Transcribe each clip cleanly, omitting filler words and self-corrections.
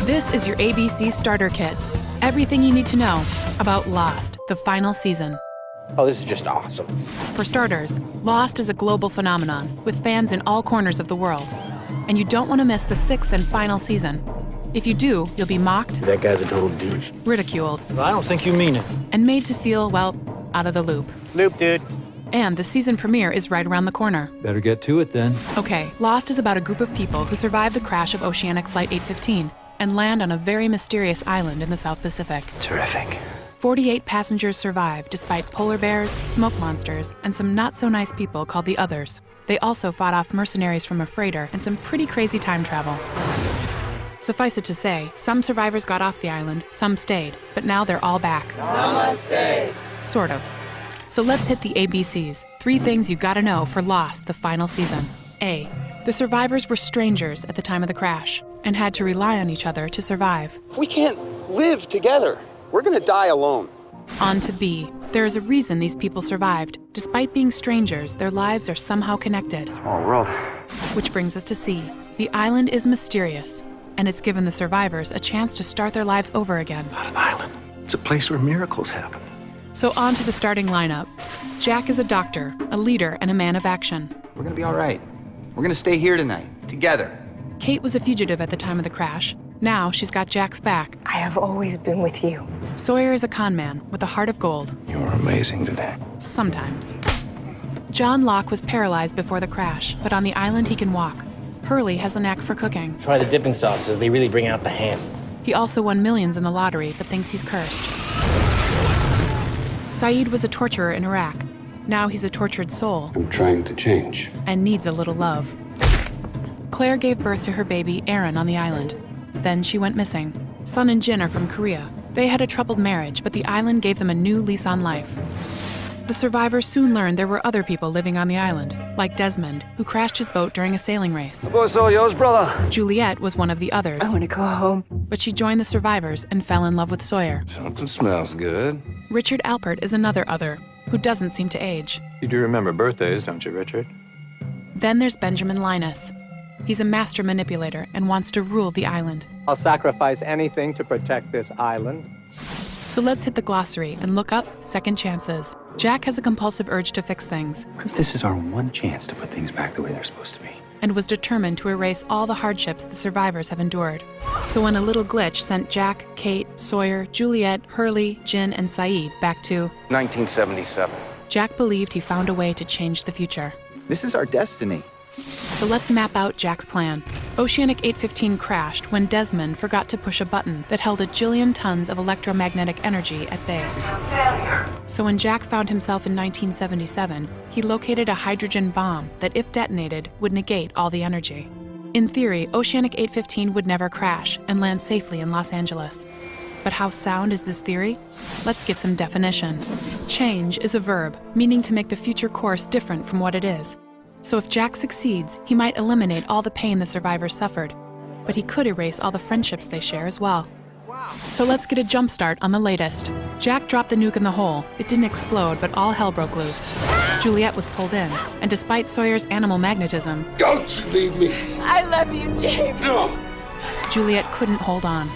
This is your ABC Starter Kit. Everything you need to know about Lost, the final season. Oh, this is just awesome. For starters, Lost is a global phenomenon with fans in all corners of the world. And you don't want to miss the 6th and final season. If you do, you'll be mocked, That guy's a total douche. ridiculed, I don't think you mean it. and made to feel, well, out of the loop. Loop, dude. And the season premiere is right around the corner. Better get to it then. Okay, Lost is about a group of people who survive the crash of Oceanic Flight 815 and land on a very mysterious island in the South Pacific. Terrific. 48 passengers survive despite polar bears, smoke monsters, and some not-so-nice people called the Others. They also fought off mercenaries from a freighter and some pretty crazy time travel. Suffice it to say, some survivors got off the island, some stayed, but now they're all back. Namaste. Sort of. So let's hit the ABCs. 3 things you gotta know for Lost, the final season. A. The survivors were strangers at the time of the crash and had to rely on each other to survive. If we can't live together, we're gonna die alone. On to B. There is a reason these people survived. Despite being strangers, their lives are somehow connected. Small world. Which brings us to C. The island is mysterious, and it's given the survivors a chance to start their lives over again. Not an island. It's a place where miracles happen. So on to the starting lineup. Jack is a doctor, a leader, and a man of action. We're gonna be all right. We're gonna stay here tonight, together. Kate was a fugitive at the time of the crash. Now she's got Jack's back. I have always been with you. Sawyer is a con man with a heart of gold. You were amazing today. Sometimes. John Locke was paralyzed before the crash, but on the island he can walk. Hurley has a knack for cooking. Try the dipping sauces. They really bring out the ham. He also won millions in the lottery, but thinks he's cursed. Saeed was a torturer in Iraq. Now he's a tortured soul I'm trying to change. and needs a little love. Claire gave birth to her baby, Aaron, on the island. Then she went missing. Sun and Jin are from Korea. They had a troubled marriage, but the island gave them a new lease on life. The survivors soon learned there were other people living on the island, like Desmond, who crashed his boat during a sailing race. Bo's all yours, brother. Juliet was one of the others, I want to go home. but she joined the survivors and fell in love with Sawyer. Something smells good. Richard Alpert is another other, who doesn't seem to age. You do remember birthdays, don't you, Richard? Then there's Benjamin Linus. He's a master manipulator and wants to rule the island. I'll sacrifice anything to protect this island. So let's hit the glossary and look up second chances. Jack has a compulsive urge to fix things What if this is our one chance to put things back the way they're supposed to be? and was determined to erase all the hardships the survivors have endured. So when a little glitch sent Jack, Kate, Sawyer, Juliet, Hurley, Jin, and Saeed back to, 1977. Jack believed he found a way to change the future. This is our destiny. So let's map out Jack's plan. Oceanic 815 crashed when Desmond forgot to push a button that held a jillion tons of electromagnetic energy at bay. So when Jack found himself in 1977, he located a hydrogen bomb that, if detonated, would negate all the energy. In theory, Oceanic 815 would never crash and land safely in Los Angeles. But how sound is this theory? Let's get some definition. Change is a verb, meaning to make the future course different from what it is. So if Jack succeeds, he might eliminate all the pain the survivors suffered, but he could erase all the friendships they share as well. So let's get a jump start on the latest. Jack dropped the nuke in the hole. It didn't explode, but all hell broke loose. Juliet was pulled in, and despite Sawyer's animal magnetism, Don't you leave me. I love you, James. No. Juliet couldn't hold on.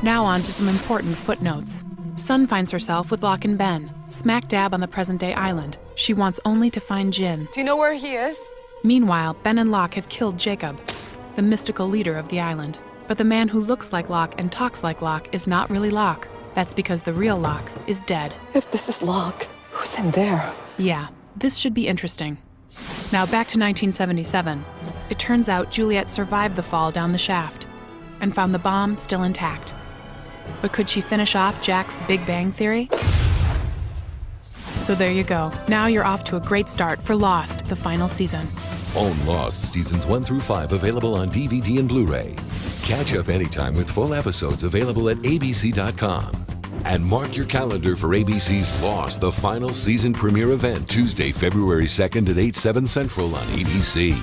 Now on to some important footnotes. Sun finds herself with Locke and Ben, smack dab on the present-day island. She wants only to find Jin. Do you know where he is? Meanwhile, Ben and Locke have killed Jacob, the mystical leader of the island. But the man who looks like Locke and talks like Locke is not really Locke. That's because the real Locke is dead. If this is Locke, who's in there? Yeah, this should be interesting. Now back to 1977. It turns out Juliet survived the fall down the shaft and found the bomb still intact. But could she finish off Jack's Big Bang Theory? So there you go. Now you're off to a great start for Lost, the final season. Own Lost Seasons 1 through 5 available on DVD and Blu-ray. Catch up anytime with full episodes available at abc.com. And mark your calendar for ABC's Lost, the final season premiere event, Tuesday, February 2nd at 8, 7 Central on ABC.